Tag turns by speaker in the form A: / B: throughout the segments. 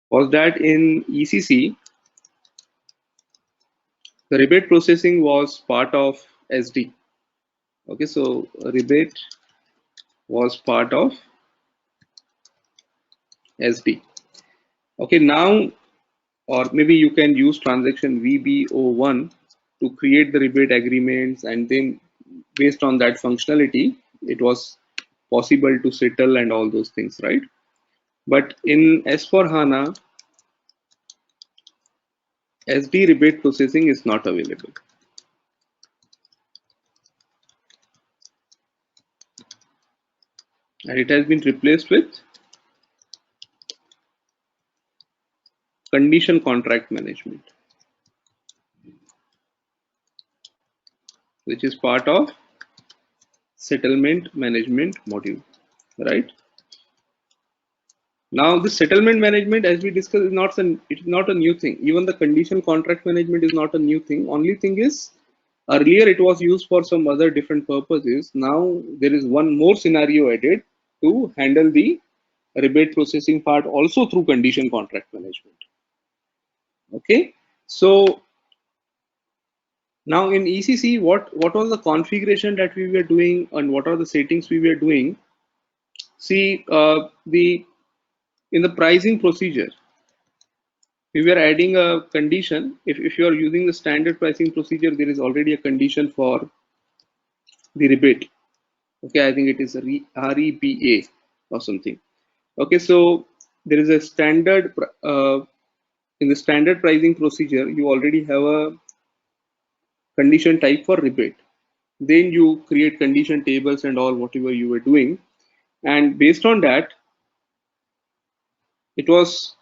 A: was that in ECC, the rebate processing was part of SD. Okay, so rebate was part of SD. Okay, now, or maybe you can use transaction VBO1 to create the rebate agreements, and then based on that functionality, it was possible to settle and all those things, right? But in S4HANA, SD rebate processing is not available. And it has been replaced with condition contract management, which is part of settlement management module, right? Now, the settlement management, as we discussed, it's not a new thing. Even the condition contract management is not a new thing. Only thing is, earlier it was used for some other different purposes. Now there is one more scenario added to handle the rebate processing part also through condition contract management. Okay, so now in ECC, what was the configuration that we were doing and what are the settings we were doing? See, the in the pricing procedure, we were adding a condition. If you are using the standard pricing procedure, there is already a condition for the rebate. Okay, I think it is REPA or something. Okay, so there is a standard in the standard pricing procedure, you already have a condition type for rebate. Then you create condition tables and all whatever you were doing, and based on that, it was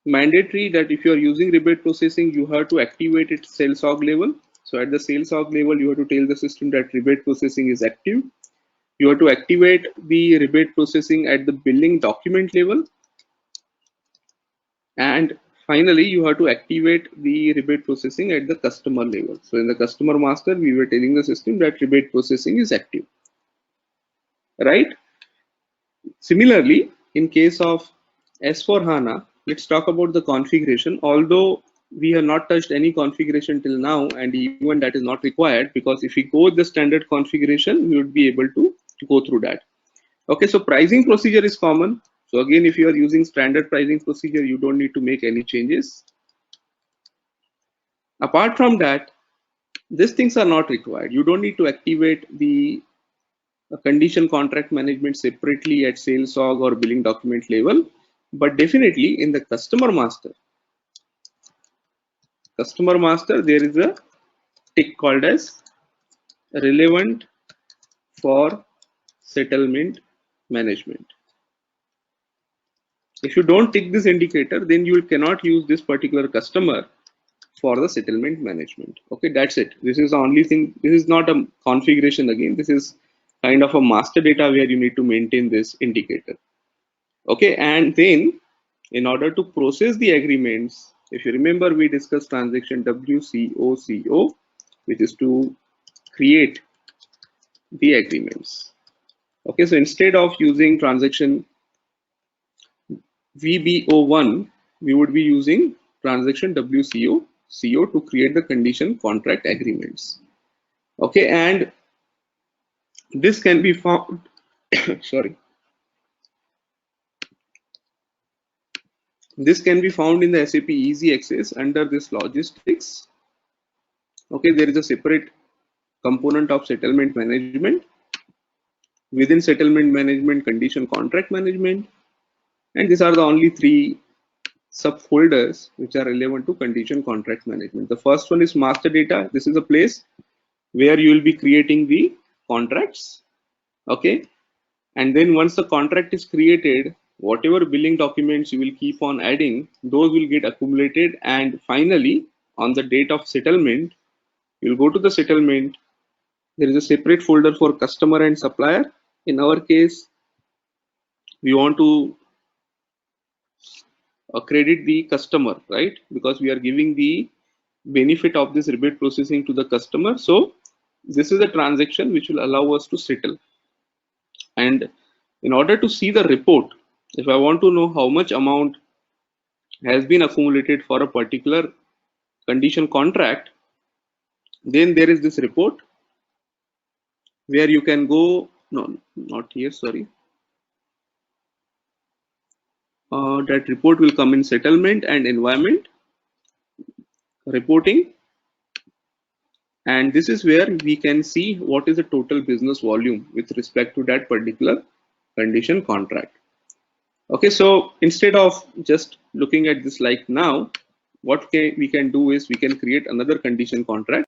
A: mandatory that if you are using rebate processing, you have to activate it sales org level. So at the sales org level, you have to tell the system that rebate processing is active. You have to activate the rebate processing at the billing document level. And finally, you have to activate the rebate processing at the customer level. So in the customer master, we were telling the system that rebate processing is active, right? Similarly, in case of S4HANA, let's talk about the configuration. Although we have not touched any configuration till now, and even that is not required, because if we go with the standard configuration, we would be able to go through that. Okay, so pricing procedure is common. So again, if you are using standard pricing procedure, you don't need to make any changes. Apart from that, these things are not required. You don't need to activate the condition contract management separately at sales org or billing document level, but definitely in the customer master, there is a tick called as relevant for settlement management. If you don't tick this indicator, then you cannot use this particular customer for the settlement management. Okay, that's it. This is the only thing. This is not a configuration again. This is kind of a master data where you need to maintain this indicator. Okay, and then in order to process the agreements, if you remember, we discussed transaction WCOCO, which is to create the agreements. Okay, so instead of using transaction VBO1, we would be using transaction WCOCO to create the condition contract agreements. Okay, and this can be found sorry, this can be found in the SAP Easy Access under this logistics. Okay, there is a separate component of settlement management. Within settlement management, condition contract management, and these are the only three subfolders which are relevant to condition contract management. The first one is master data. This is a place where you will be creating the contracts. Okay, and then once the contract is created, whatever billing documents you will keep on adding, those will get accumulated, and finally on the date of settlement, you will go to the settlement. There is a separate folder for customer and supplier. In our case, we want to credit the customer, right? Because we are giving the benefit of this rebate processing to the customer. So this is a transaction which will allow us to settle. And in order to see the report, if I want to know how much amount has been accumulated for a particular condition contract, then there is this report where you can go, no, not here, sorry. That report will come in settlement and environment reporting. And this is where we can see what is the total business volume with respect to that particular condition contract. Okay, so instead of just looking at this like now, what we can do is we can create another condition contract